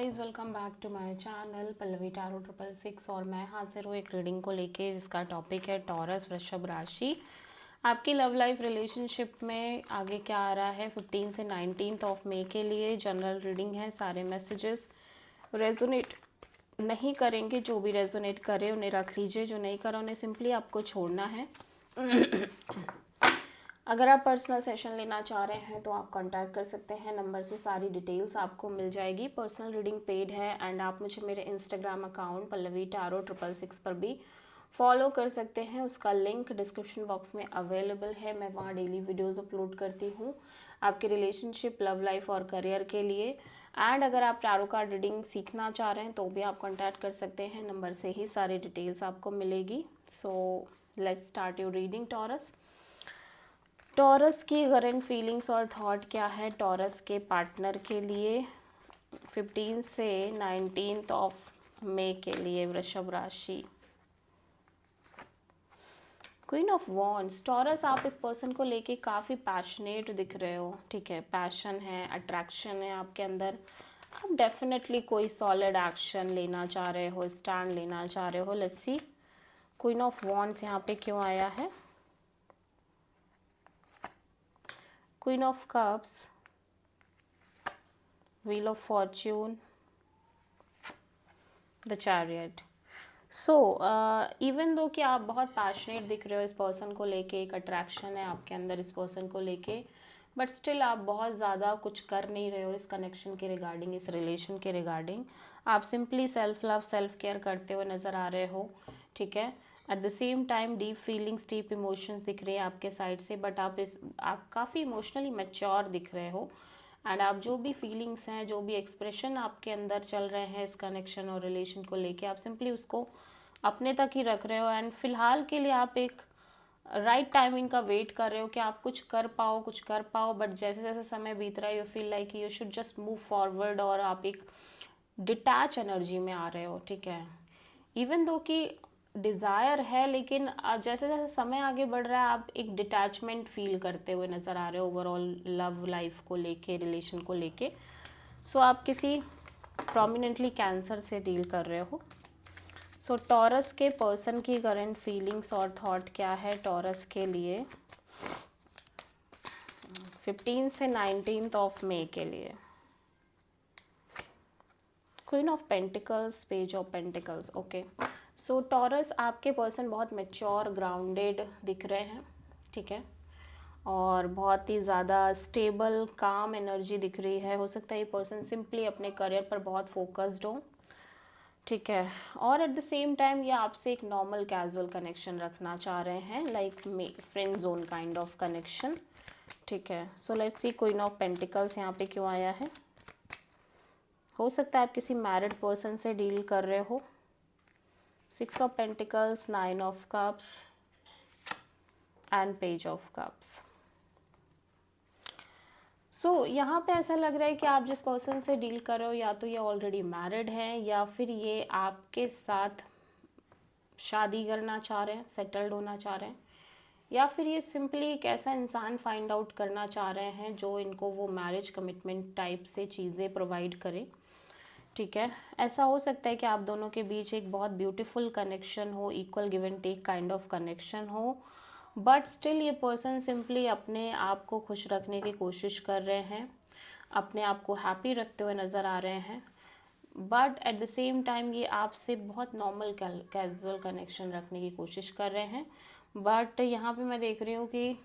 Guys welcome back to my channel Pallavi tarot 666 और मैं हाजिर हूँ एक रीडिंग को लेके जिसका टॉपिक है टॉरस वृषभ राशि। आपकी लव लाइफ रिलेशनशिप में आगे क्या आ रहा है 15 से 19 ऑफ मई के लिए। जनरल रीडिंग है, सारे मैसेजेस रेजोनेट नहीं करेंगे, जो भी रेजोनेट करे उन्हें रख लीजिए, जो नहीं करा उन्हें सिंपली आपको छोड़ना है। अगर आप पर्सनल सेशन लेना चाह रहे हैं तो आप कांटेक्ट कर सकते हैं, नंबर से सारी डिटेल्स आपको मिल जाएगी। पर्सनल रीडिंग पेड है एंड आप मुझे मेरे इंस्टाग्राम अकाउंट पल्लवी टैरो 666 पर भी फॉलो कर सकते हैं, उसका लिंक डिस्क्रिप्शन बॉक्स में अवेलेबल है। मैं वहाँ डेली वीडियोस अपलोड करती हूँ आपके रिलेशनशिप, लव लाइफ और करियर के लिए। एंड अगर आप टैरो कार्ड रीडिंग सीखना चाह रहे हैं तो भी आप कॉन्टैक्ट कर सकते हैं, नंबर से ही सारी डिटेल्स आपको मिलेगी। So let's start your reading taurus. Taurus की करंट फीलिंग्स और थॉट क्या है टॉरस के पार्टनर के लिए 15 से 19 ऑफ मई के लिए वृषभ राशि। Queen of wands. टॉरस, आप इस पर्सन को लेके काफ़ी पैशनेट दिख रहे हो, ठीक है, पैशन है, अट्रैक्शन है आपके अंदर। आप डेफिनेटली कोई सॉलिड एक्शन लेना चाह रहे हो, स्टैंड लेना चाह रहे हो। Let's see queen of wands यहाँ पे क्यों आया है। Queen of Cups, Wheel of Fortune, The Chariot. So even though कि आप बहुत पैशनेट दिख रहे हो इस पर्सन को लेके, एक अट्रैक्शन है आपके अंदर इस पर्सन को लेके, बट स्टिल आप बहुत ज़्यादा कुछ कर नहीं रहे हो इस कनेक्शन के रिगार्डिंग, इस रिलेशन के रिगार्डिंग। आप simply self love, self care करते हुए नज़र आ रहे हो, ठीक है। At the same time deep feelings, deep emotions दिख रही है आपके साइड से, बट आप काफ़ी इमोशनली मैच्योर दिख रहे हो। एंड आप जो भी फीलिंग्स हैं, जो भी एक्सप्रेशन आपके अंदर चल रहे हैं इस कनेक्शन और रिलेशन को लेके, आप सिंपली उसको अपने तक ही रख रहे हो। एंड फिलहाल के लिए आप एक राइट टाइमिंग का वेट कर रहे हो कि आप कुछ कर पाओ, कुछ कर पाओ, बट जैसे जैसे समय बीत रहा है you feel like you should just move forward, और आप एक डिटैच एनर्जी में आ रहे हो, ठीक है। इवन दो कि डिज़ायर है, लेकिन जैसे जैसे समय आगे बढ़ रहा है आप एक डिटैचमेंट फील करते हुए नज़र आ रहे हो ओवरऑल लव लाइफ को लेके, रिलेशन को लेके। सो आप किसी प्रोमिनेंटली कैंसर से डील कर रहे हो। सो टॉरस के पर्सन की करंट फीलिंग्स और थॉट क्या है टॉरस के लिए 15 से 19 ऑफ मई के लिए। Queen of pentacles, page of pentacles, okay. So taurus, आपके पर्सन बहुत मैच्योर, ग्राउंडेड दिख रहे हैं, ठीक है, और बहुत ही ज़्यादा स्टेबल, काम एनर्जी दिख रही है। हो सकता है ये पर्सन सिंपली अपने करियर पर बहुत फोकस्ड हो, ठीक है, और एट द सेम टाइम ये आपसे एक नॉर्मल कैजुअल कनेक्शन रखना चाह रहे हैं, like friend zone kind of connection, ठीक है। So let's see queen of pentacles यहाँ पे क्यों आया है। हो सकता है आप किसी मैरिड पर्सन से डील कर रहे हो। 6 of pentacles, 9 of cups and page of cups. So यहाँ पे ऐसा लग रहा है कि आप जिस पर्सन से डील कर रहे हो या तो ये ऑलरेडी मैरिड है, या फिर ये आपके साथ शादी करना चाह रहे हैं, सेटल्ड होना चाह रहे हैं, या फिर ये सिंपली एक ऐसा इंसान फाइंड आउट करना चाह रहे हैं जो इनको वो मैरिज कमिटमेंट टाइप से चीज़ें प्रोवाइड करे, ठीक है। ऐसा हो सकता है कि आप दोनों के बीच एक बहुत ब्यूटीफुल कनेक्शन हो, equal give and take kind of connection हो, बट स्टिल ये पर्सन सिंपली अपने आप को खुश रखने की कोशिश कर रहे हैं, अपने आप को हैप्पी रखते हुए नज़र आ रहे हैं, but at the same time ये आपसे बहुत नॉर्मल कैजुअल कनेक्शन रखने की कोशिश कर रहे हैं। बट यहाँ पे मैं देख रही हूँ कि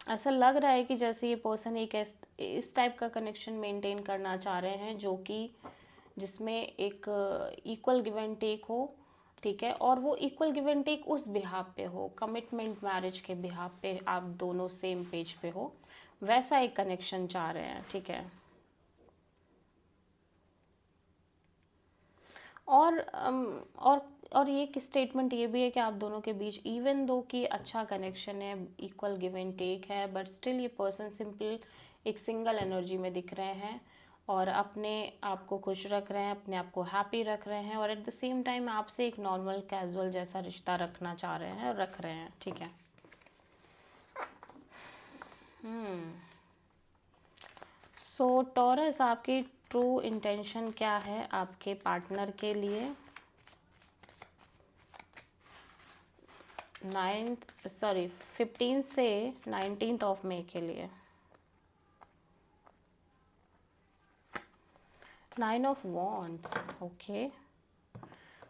ऐसा लग रहा है कि जैसे ये पर्सन एक इस टाइप का कनेक्शन मेंटेन करना चाह रहे हैं जो कि जिसमें एक इक्वल गिव एंड टेक हो, ठीक है, और वो इक्वल गिव एंड टेक उस बिहाफ पे हो, कमिटमेंट मैरिज के बिहाफ पे आप दोनों सेम पेज पे हो, वैसा एक कनेक्शन चाह रहे हैं, ठीक है। और और ये एक स्टेटमेंट ये भी है कि आप दोनों के बीच इवन दो कि अच्छा कनेक्शन है, इक्वल गिव एंड टेक है, बट स्टिल ये पर्सन सिंपल एक सिंगल एनर्जी में दिख रहे हैं और अपने आप को खुश रख रहे हैं, अपने आप को हैप्पी रख रहे हैं, और एट द सेम टाइम आपसे एक नॉर्मल कैजुअल जैसा रिश्ता रखना चाह रहे हैं और रख रहे हैं, ठीक है। सो टॉरस, आपकी ट्रू इंटेंशन क्या है आपके पार्टनर के लिए 15 से 19 ऑफ मई के लिए। 9 of wands, okay.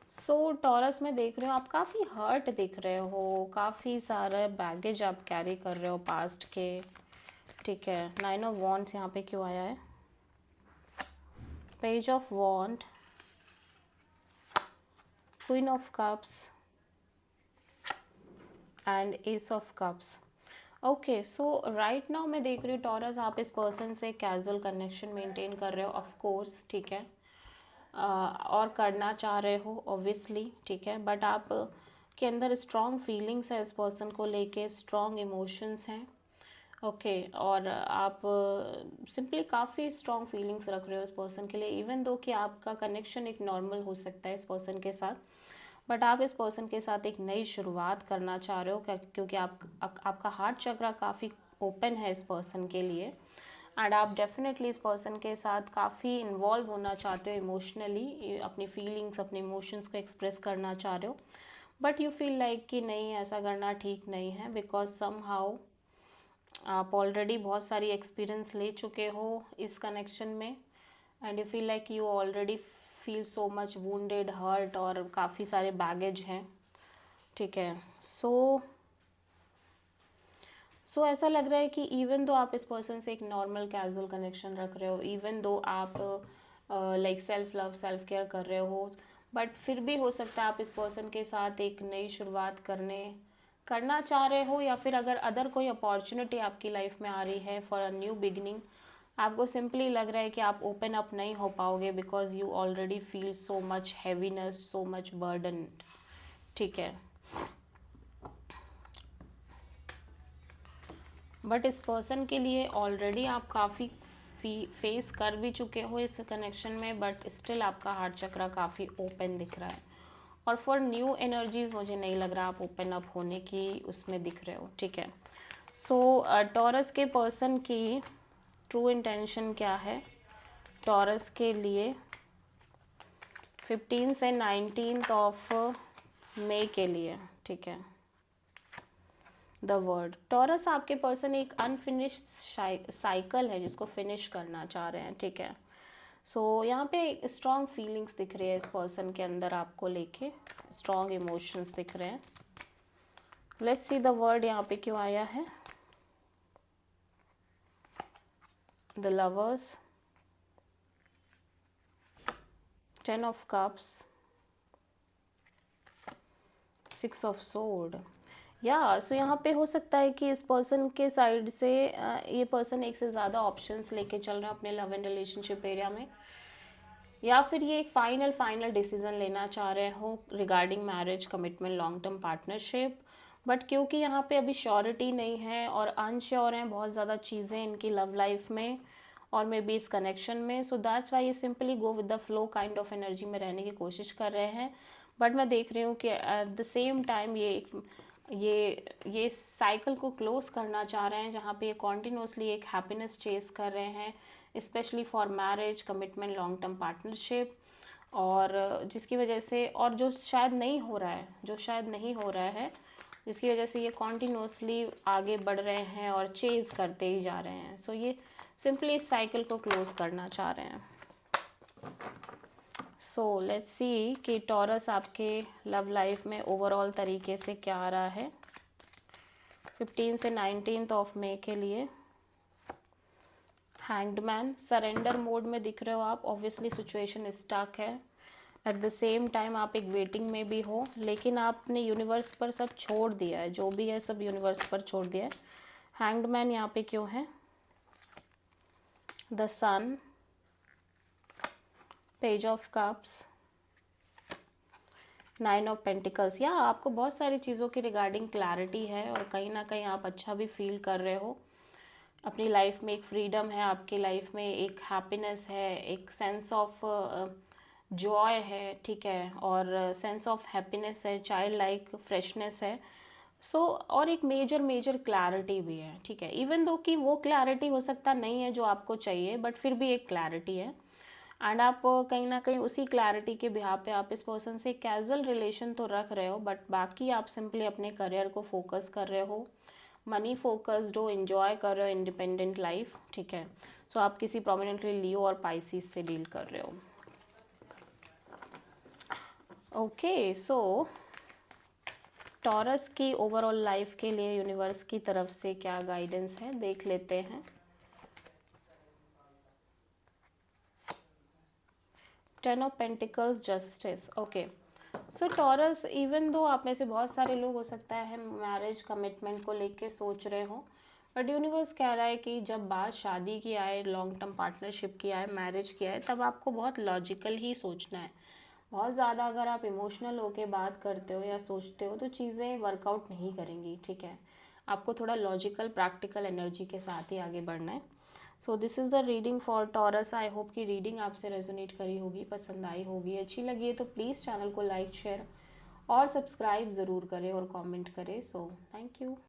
So taurus में देख रहे हो आप काफ़ी हर्ट दिख रहे हो, काफ़ी सारा बैगेज आप कैरी कर रहे हो पास्ट के, ठीक है। 9 ऑफ वॉन्ड्स यहाँ पे क्यों आया है? Page of wand, queen of cups and ace of cups. Okay, so right now मैं देख रही हूँ टॉरस आप इस पर्सन से कैजुअल कनेक्शन मेंटेन कर रहे हो, ऑफ कोर्स, ठीक है। और करना चाह रहे हो ऑब्वियसली, ठीक है। बट आप के अंदर स्ट्रॉन्ग फीलिंग्स है इस पर्सन को लेके, स्ट्रॉन्ग इमोशंस हैं, ओके। और आप सिंपली काफ़ी स्ट्रॉन्ग फीलिंग्स रख रहे हो इस पर्सन के लिए, इवन दो कि आपका कनेक्शन एक नॉर्मल हो सकता है इस पर्सन के साथ, बट आप इस पर्सन के साथ एक नई शुरुआत करना चाह रहे हो क्योंकि आपका हार्ट चक्रा काफ़ी ओपन है इस पर्सन के लिए, एंड आप डेफिनेटली इस पर्सन के साथ काफ़ी इन्वॉल्व होना चाहते हो इमोशनली, अपनी फीलिंग्स, अपने इमोशंस को एक्सप्रेस करना चाह रहे हो, बट यू फील लाइक कि नहीं, ऐसा करना ठीक नहीं है, बिकॉज समहाउ आप ऑलरेडी बहुत सारी एक्सपीरियंस ले चुके हो इस कनेक्शन में, and you feel like you already feel so much wounded, hurt, और काफ़ी सारे बैगेज हैं, ठीक है। सो ऐसा लग रहा है कि इवन दो आप इस पर्सन से एक नॉर्मल कैजुअल कनेक्शन रख रहे हो, इवन दो आप like self love, self care कर रहे हो, बट फिर भी हो सकता है आप इस पर्सन के साथ एक नई शुरुआत करना चाह रहे हो, या फिर अगर कोई अपॉर्चुनिटी आपकी लाइफ में आ रही है फॉर अ न्यू बिगनिंग, आपको सिंपली लग रहा है कि आप ओपन अप नहीं हो पाओगे because you already feel so much heaviness, so much burden, ठीक है। बट इस पर्सन के लिए ऑलरेडी आप काफ़ी फेस कर भी चुके हो इस कनेक्शन में, बट स्टिल आपका हार्ट चक्रा काफ़ी ओपन दिख रहा है, और फॉर न्यू एनर्जीज मुझे नहीं लग रहा आप ओपन अप होने की उसमें दिख रहे हो, ठीक है। सो टॉरस के पर्सन की ट्रू इंटेंशन क्या है टॉरस के लिए 15 से 19 ऑफ मई के लिए, ठीक है। द वर्ड, टॉरस आपके पर्सन एक अनफिनिश्ड साइकिल है जिसको फिनिश करना चाह रहे हैं, ठीक है। सो यहाँ पे स्ट्रॉन्ग फीलिंग्स दिख रही है इस पर्सन के अंदर आपको लेके, स्ट्रॉन्ग इमोशंस दिख रहे हैं। लेट्स सी द वर्ड यहाँ पे क्यों आया है। The lovers, 10 of cups, 6 of sword, या सो यहाँ पे हो सकता है कि इस पर्सन के साइड से ये पर्सन एक से ज़्यादा ऑप्शंस लेके चल रहे हैं अपने लव एंड रिलेशनशिप एरिया में, या फिर ये एक फाइनल डिसीजन लेना चाह रहे हो regarding marriage, commitment, long term partnership, but क्योंकि यहाँ पे अभी श्योरिटी नहीं है और अनश्योर हैं बहुत ज़्यादा चीज़ें इनकी लव लाइफ में और मे बी इस कनेक्शन में, सो दैट्स वाई ये simply go with the flow kind of energy में रहने की कोशिश कर रहे हैं। बट मैं देख रही हूँ कि एट द सेम टाइम ये साइकिल को क्लोज करना चाह रहे हैं जहाँ पे ये कॉन्टिन्यूसली एक हैप्पीनेस चेस कर रहे हैं, specially for marriage, commitment, long term partnership, और जिसकी वजह से, और जो शायद नहीं हो रहा है जिसकी वजह से ये कॉन्टिन्यूसली आगे बढ़ रहे हैं और चेज करते ही जा रहे हैं। सो ये सिंपली इस साइकिल को क्लोज करना चाह रहे हैं। सो लेट्स सी कि टॉरस आपके लव लाइफ में ओवरऑल तरीके से क्या आ रहा है 15 से 19 ऑफ मई के लिए। हैंग्ड मैन, सरेंडर मोड में दिख रहे हो आप, ऑब्वियसली सिचुएशन स्टक है, एट द सेम टाइम आप एक वेटिंग में भी हो, लेकिन आपने यूनिवर्स पर सब छोड़ दिया है, जो भी है सब यूनिवर्स पर छोड़ दिया है। हैंग्ड मैन यहाँ पे क्यों है? The sun, page of cups, 9 of pentacles, या आपको बहुत सारी चीज़ों की रिगार्डिंग क्लैरिटी है और कहीं ना कहीं आप अच्छा भी फील कर रहे हो अपनी लाइफ में, एक फ्रीडम है आपकी लाइफ में, एक हैप्पीनेस है, एक सेंस ऑफ जॉय है, ठीक है, और सेंस ऑफ हैप्पीनेस है, चाइल्ड लाइक फ्रेशनेस है। सो और एक मेजर क्लैरिटी भी है, ठीक है, इवन दो कि वो क्लैरिटी हो सकता नहीं है जो आपको चाहिए, बट फिर भी एक क्लैरिटी है। एंड आप कहीं ना कहीं उसी क्लैरिटी के बिहाफ पे आप इस पर्सन से कैजुअल रिलेशन तो रख रहे हो, बट बाकी आप सिंपली अपने करियर को फोकस कर रहे हो, मनी फोकस्ड हो, इन्जॉय कर रहे हो इंडिपेंडेंट लाइफ, ठीक है। सो आप किसी प्रोमिनेंटली लियो और पाइसिस से डील कर रहे हो। ओके, सो टॉरस की ओवरऑल लाइफ के लिए यूनिवर्स की तरफ से क्या गाइडेंस है देख लेते हैं। 10 of pentacles, justice. Okay, so taurus, even though आप में से बहुत सारे लोग हो सकता है मैरिज कमिटमेंट को लेके सोच रहे हो, बट यूनिवर्स कह रहा है कि जब बात शादी की आए, लॉन्ग टर्म पार्टनरशिप की आए, मैरिज की आए, तब आपको बहुत लॉजिकल ही सोचना है। बहुत ज़्यादा अगर आप इमोशनल होके बात करते हो या सोचते हो तो चीज़ें वर्कआउट नहीं करेंगी, ठीक है। आपको थोड़ा लॉजिकल प्रैक्टिकल एनर्जी के साथ ही आगे बढ़ना है। So this is the reading for taurus. I hope कि रीडिंग आपसे रेजोनेट करी होगी, पसंद आई होगी, अच्छी लगी है तो प्लीज़ चैनल को लाइक शेयर और सब्सक्राइब ज़रूर करें और कमेंट करें। So thank you.